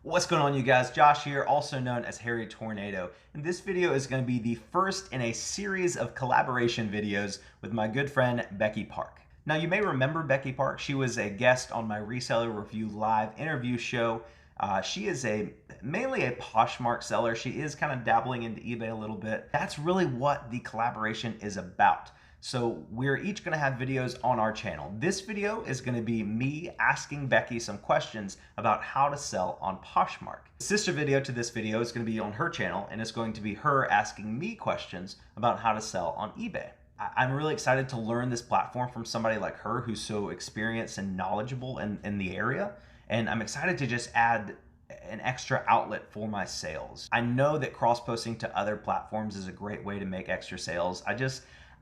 What's going on, you guys? Josh here, also known as Harry Tornado, and this video is going to be the first in a series of collaboration videos with my good friend Becky Park. Now, you may remember Becky Park. She was a guest on my Reseller Review Live interview show. She is mainly a Poshmark seller. She is kind of dabbling into eBay a little bit. That's really what the collaboration is about. So we're each going to have videos on our channel. This video is going to be me asking Becky some questions about how to sell on Poshmark. The sister video to this video is going to be on her channel, and it's going to be her asking me questions about how to sell on eBay. I'm really excited to learn this platform from somebody like her who's so experienced and knowledgeable in the area. And I'm excited to just add an extra outlet for my sales. I know that cross-posting to other platforms is a great way to make extra sales.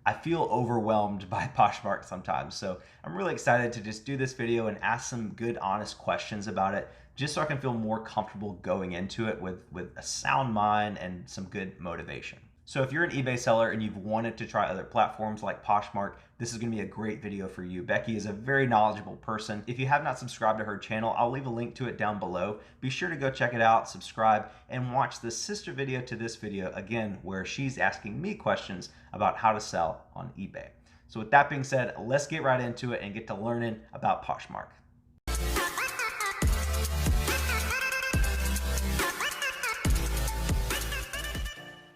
I feel overwhelmed by Poshmark sometimes. So I'm really excited to just do this video and ask some good, honest questions about it, just so I can feel more comfortable going into it with a sound mind and some good motivation. So if you're an eBay seller and you've wanted to try other platforms like Poshmark, this is going to be a great video for you. Becky is a very knowledgeable person. If you have not subscribed to her channel, I'll leave a link to it down below. Be sure to go check it out, subscribe, and watch the sister video to this video, again, where she's asking me questions about how to sell on eBay. So with that being said, let's get right into it and get to learning about Poshmark.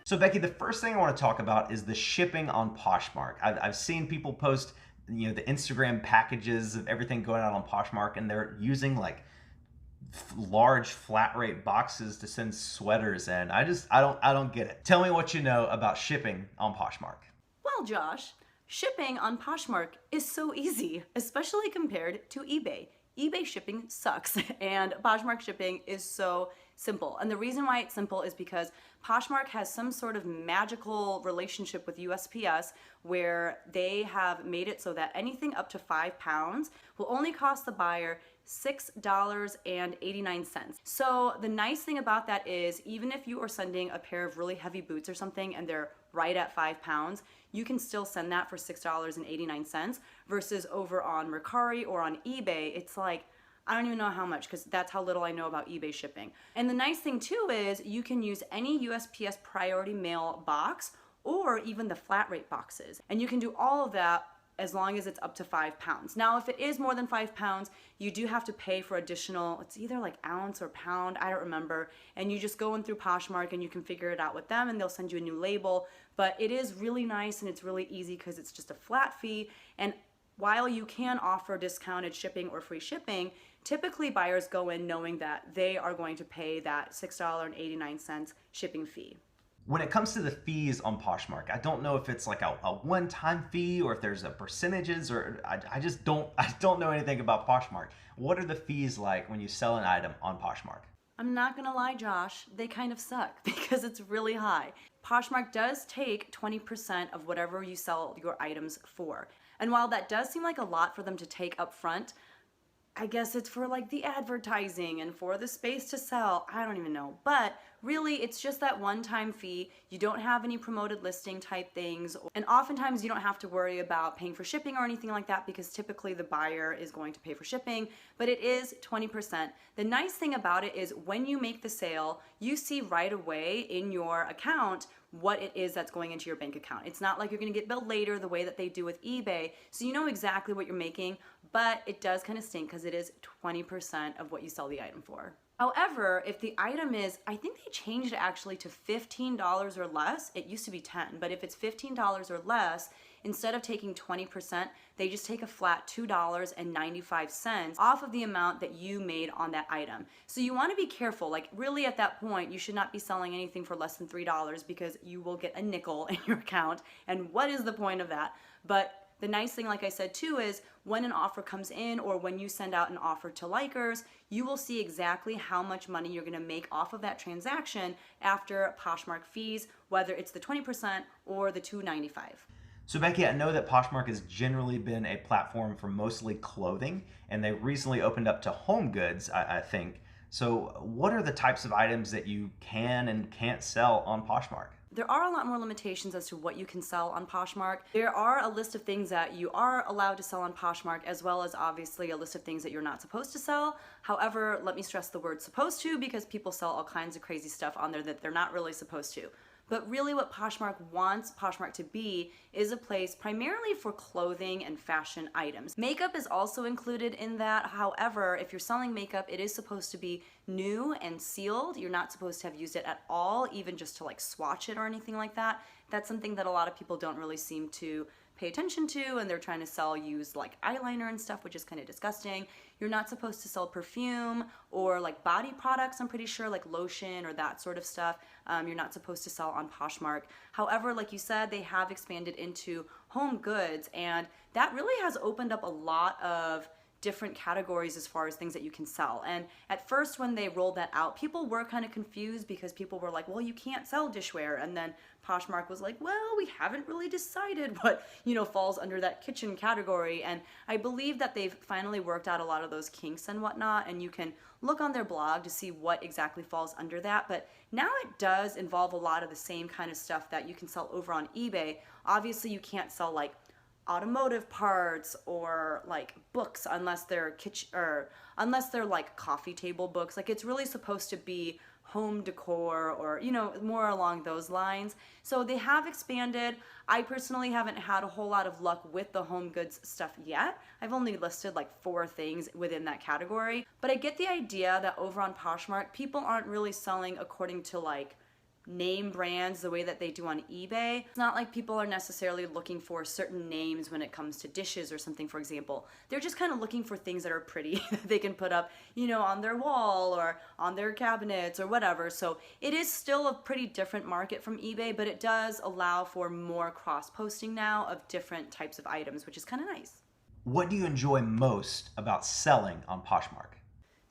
So Becky, the first thing I want to talk about is the shipping on Poshmark. I've seen people post, the Instagram packages of everything going out on Poshmark, and they're using like large flat rate boxes to send sweaters in. I don't get it. Tell me what you know about shipping on Poshmark. Well, Josh, shipping on Poshmark is so easy, especially compared to eBay. eBay shipping sucks and Poshmark shipping is so simple. And the reason why it's simple is because Poshmark has some sort of magical relationship with USPS where they have made it so that anything up to 5 pounds will only cost the buyer $6.89. So the nice thing about that is even if you are sending a pair of really heavy boots or something and they're right at 5 pounds, you can still send that for $6.89 versus over on Mercari or on eBay, it's like, I don't even know how much because that's how little I know about eBay shipping. And the nice thing too is you can use any USPS priority mail box or even the flat rate boxes. And you can do all of that as long as it's up to 5 pounds. Now, if it is more than 5 pounds, you do have to pay for additional, it's either like ounce or pound, I don't remember. And you just go in through Poshmark and you can figure it out with them and they'll send you a new label. But it is really nice and it's really easy because it's just a flat fee. And while you can offer discounted shipping or free shipping, typically buyers go in knowing that they are going to pay that $6.89 shipping fee. When it comes to the fees on Poshmark, I don't know if it's like a one-time fee or if there's a percentages, or I don't know anything about Poshmark. What are the fees like when you sell an item on Poshmark? I'm not gonna lie, Josh, they kind of suck because it's really high. Poshmark does take 20% of whatever you sell your items for. And while that does seem like a lot for them to take up front, I guess it's for like the advertising and for the space to sell. I don't even know. But really, it's just that one-time fee. You don't have any promoted listing type things. And oftentimes you don't have to worry about paying for shipping or anything like that because typically the buyer is going to pay for shipping, but it is 20%. The nice thing about it is when you make the sale, you see right away in your account what it is that's going into your bank account. It's not like you're gonna get billed later the way that they do with eBay, so you know exactly what you're making, but it does kind of stink because it is 20% of what you sell the item for. However, if the item is, I think they changed it actually to $15 or less. It used to be 10, but if it's $15 or less, instead of taking 20%, they just take a flat $2.95 off of the amount that you made on that item. So you want to be careful. Like really at that point, you should not be selling anything for less than $3 because you will get a nickel in your account. And what is the point of that? But the nice thing, like I said too, is when an offer comes in or when you send out an offer to likers, you will see exactly how much money you're gonna make off of that transaction after Poshmark fees, whether it's the 20% or the $2.95. So Becky, I know that Poshmark has generally been a platform for mostly clothing, and they recently opened up to home goods, I think. So what are the types of items that you can and can't sell on Poshmark? there are a lot more limitations as to what you can sell on Poshmark. There are a list of things that you are allowed to sell on Poshmark, as well as obviously a list of things that you're not supposed to sell. However, let me stress the word supposed to, because people sell all kinds of crazy stuff on there that they're not really supposed to. But really what Poshmark wants Poshmark to be is a place primarily for clothing and fashion items. Makeup is also included in that. However, if you're selling makeup, it is supposed to be new and sealed. You're not supposed to have used it at all, even just to like swatch it or anything like that. That's something that a lot of people don't really seem to pay attention to, and they're trying to sell used like eyeliner and stuff, which is kind of disgusting. You're not supposed to sell perfume or like body products, I'm pretty sure, like lotion or that sort of stuff. You're not supposed to sell on Poshmark. However, like you said, they have expanded into home goods, and that really has opened up a lot of different categories as far as things that you can sell. And at first when they rolled that out, people were kind of confused because people were like, well, you can't sell dishware. And then Poshmark was like, well, we haven't really decided what, falls under that kitchen category. And I believe that they've finally worked out a lot of those kinks and whatnot, and you can look on their blog to see what exactly falls under that. But now it does involve a lot of the same kind of stuff that you can sell over on eBay. Obviously you can't sell like automotive parts or like books unless they're unless they're like coffee table books. Like it's really supposed to be home decor or more along those lines. So they have expanded. I personally haven't had a whole lot of luck with the home goods stuff yet. I've only listed like 4 things within that category, but I get the idea that over on Poshmark people aren't really selling according to like name brands the way that they do on eBay. It's not like people are necessarily looking for certain names when it comes to dishes or something, for example. They're just kind of looking for things that are pretty that they can put up, on their wall or on their cabinets or whatever. So it is still a pretty different market from eBay, but it does allow for more cross-posting now of different types of items, which is kind of nice. What do you enjoy most about selling on Poshmark?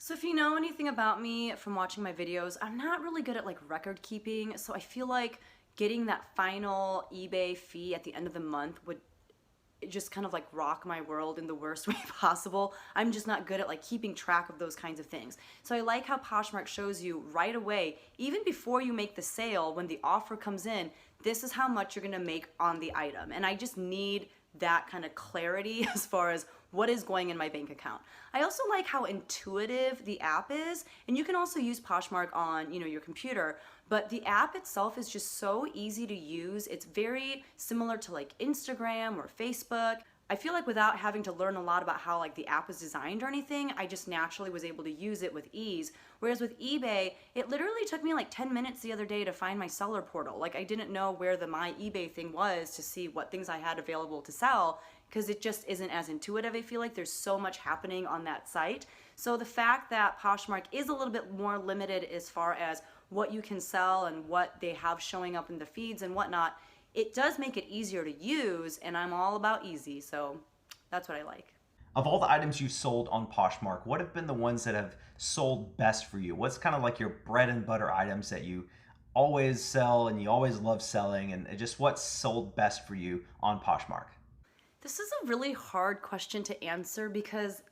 So if you know anything about me from watching my videos, I'm not really good at like record keeping. So I feel like getting that final eBay fee at the end of the month would just kind of like rock my world in the worst way possible. I'm just not good at like keeping track of those kinds of things. So I like how Poshmark shows you right away, even before you make the sale, when the offer comes in, this is how much you're gonna make on the item. And I just need that kind of clarity as far as what is going in my bank account. I also like how intuitive the app is, and you can also use Poshmark on, your computer, but the app itself is just so easy to use. It's very similar to like Instagram or Facebook. I feel like without having to learn a lot about how like the app is designed or anything, I just naturally was able to use it with ease. Whereas with eBay, it literally took me like 10 minutes the other day to find my seller portal. Like I didn't know where the My eBay thing was to see what things I had available to sell, because it just isn't as intuitive. I feel like there's so much happening on that site. So the fact that Poshmark is a little bit more limited as far as what you can sell and what they have showing up in the feeds and whatnot, it does make it easier to use, and I'm all about easy, so that's what I like. Of all the items you've sold on Poshmark, what have been the ones that have sold best for you? What's kind of like your bread and butter items that you always sell and you always love selling, and just what's sold best for you on Poshmark? This is a really hard question to answer because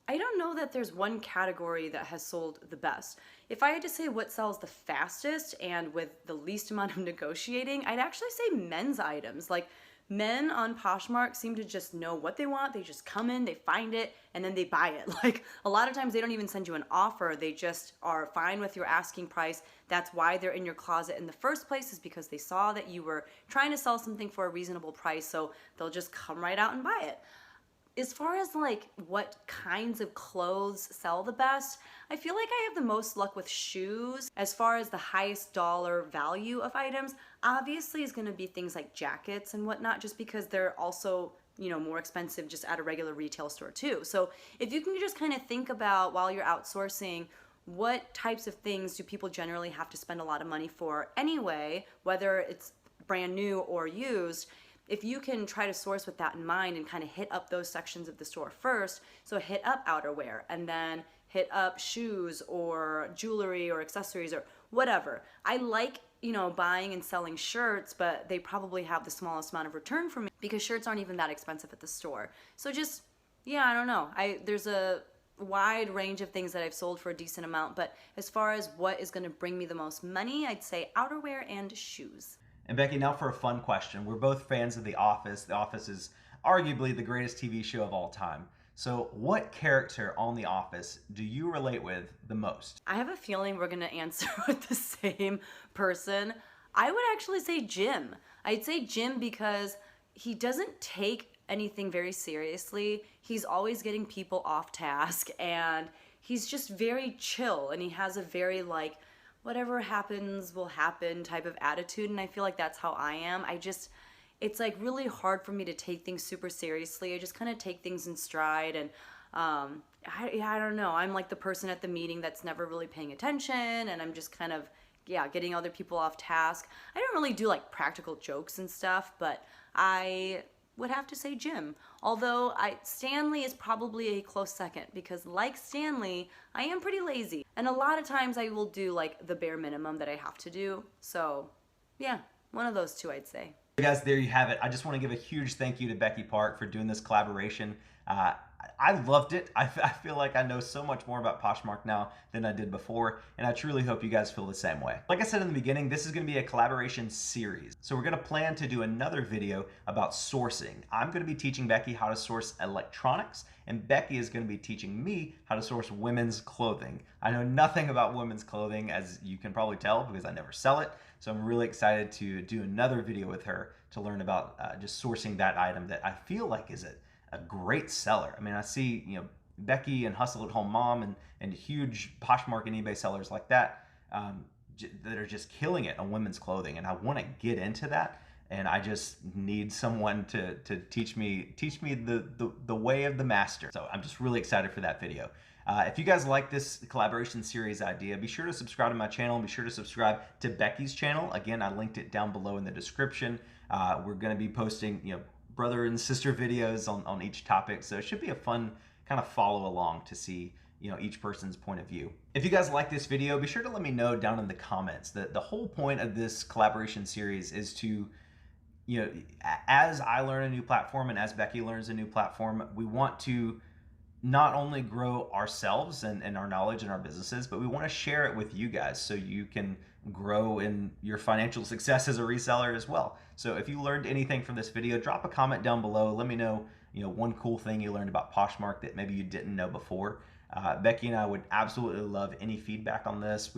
I don't know that there's one category that has sold the best. If I had to say what sells the fastest and with the least amount of negotiating, I'd actually say men's items. Like men on Poshmark seem to just know what they want. They just come in, they find it, and then they buy it. Like a lot of times they don't even send you an offer. They just are fine with your asking price. That's why they're in your closet in the first place, is because they saw that you were trying to sell something for a reasonable price. So they'll just come right out and buy it. As far as like what kinds of clothes sell the best, I feel like I have the most luck with shoes. As far as the highest dollar value of items, obviously is going to be things like jackets and whatnot, just because they're also, more expensive just at a regular retail store too. So if you can just kind of think about while you're outsourcing, what types of things do people generally have to spend a lot of money for anyway, whether it's brand new or used. If you can try to source with that in mind and kind of hit up those sections of the store first, so hit up outerwear and then hit up shoes or jewelry or accessories or whatever. I like, buying and selling shirts, but they probably have the smallest amount of return for me because shirts aren't even that expensive at the store. So just, I don't know. There's a wide range of things that I've sold for a decent amount, but as far as what is going to bring me the most money, I'd say outerwear and shoes. And Becky, now for a fun question. We're both fans of The Office. The Office is arguably the greatest TV show of all time. So what character on The Office do you relate with the most? I have a feeling we're gonna answer with the same person. I would actually say Jim. I'd say Jim because he doesn't take anything very seriously. He's always getting people off task, and he's just very chill, and he has a very like whatever happens will happen type of attitude, and I feel like that's how I am. It's like really hard for me to take things super seriously. I just kind of take things in stride, and I don't know. I'm like the person at the meeting that's never really paying attention, and I'm just kind of, yeah, getting other people off task. I don't really do like practical jokes and stuff, but I would have to say Jim. Although Stanley is probably a close second because like Stanley, I am pretty lazy. And a lot of times I will do like the bare minimum that I have to do. So yeah, one of those two I'd say. Guys, there you have it. I just want to give a huge thank you to Becky Park for doing this collaboration. I loved it. I feel like I know so much more about Poshmark now than I did before, and I truly hope you guys feel the same way. Like I said in the beginning, this is going to be a collaboration series. So we're going to plan to do another video about sourcing. I'm going to be teaching Becky how to source electronics, and Becky is going to be teaching me how to source women's clothing. I know nothing about women's clothing, as you can probably tell, because I never sell it. So I'm really excited to do another video with her to learn about just sourcing that item that I feel like is a great seller. I mean, I see, Becky and Hustle at Home Mom and huge Poshmark and eBay sellers like that that are just killing it on women's clothing, and I want to get into that, and I just need someone to teach me the way of the master. So I'm just really excited for that video. If you guys like this collaboration series idea, be sure to subscribe to my channel and be sure to subscribe to Becky's channel. Again, I linked it down below in the description. We're going to be posting, brother and sister videos on each topic, so it should be a fun kind of follow along to see each person's point of view. If you guys like this video, be sure to let me know down in the comments. The whole point of this collaboration series is to, as I learn a new platform and as Becky learns a new platform, we want to not only grow ourselves and our knowledge and our businesses, but we want to share it with you guys so you can grow in your financial success as a reseller as well. So if you learned anything from this video, drop a comment down below. Let me know, one cool thing you learned about Poshmark that maybe you didn't know before. Becky and I would absolutely love any feedback on this.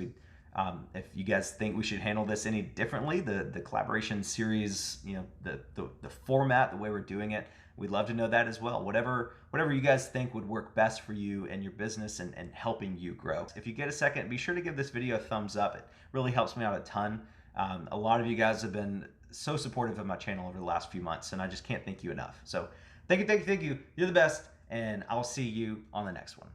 If you guys think we should handle this any differently, the collaboration series, the format, the way we're doing it, we'd love to know that as well. Whatever you guys think would work best for you and your business and helping you grow. If you get a second, be sure to give this video a thumbs up. It really helps me out a ton. A lot of you guys have been so supportive of my channel over the last few months, and I just can't thank you enough. So thank you. You're the best, and I'll see you on the next one.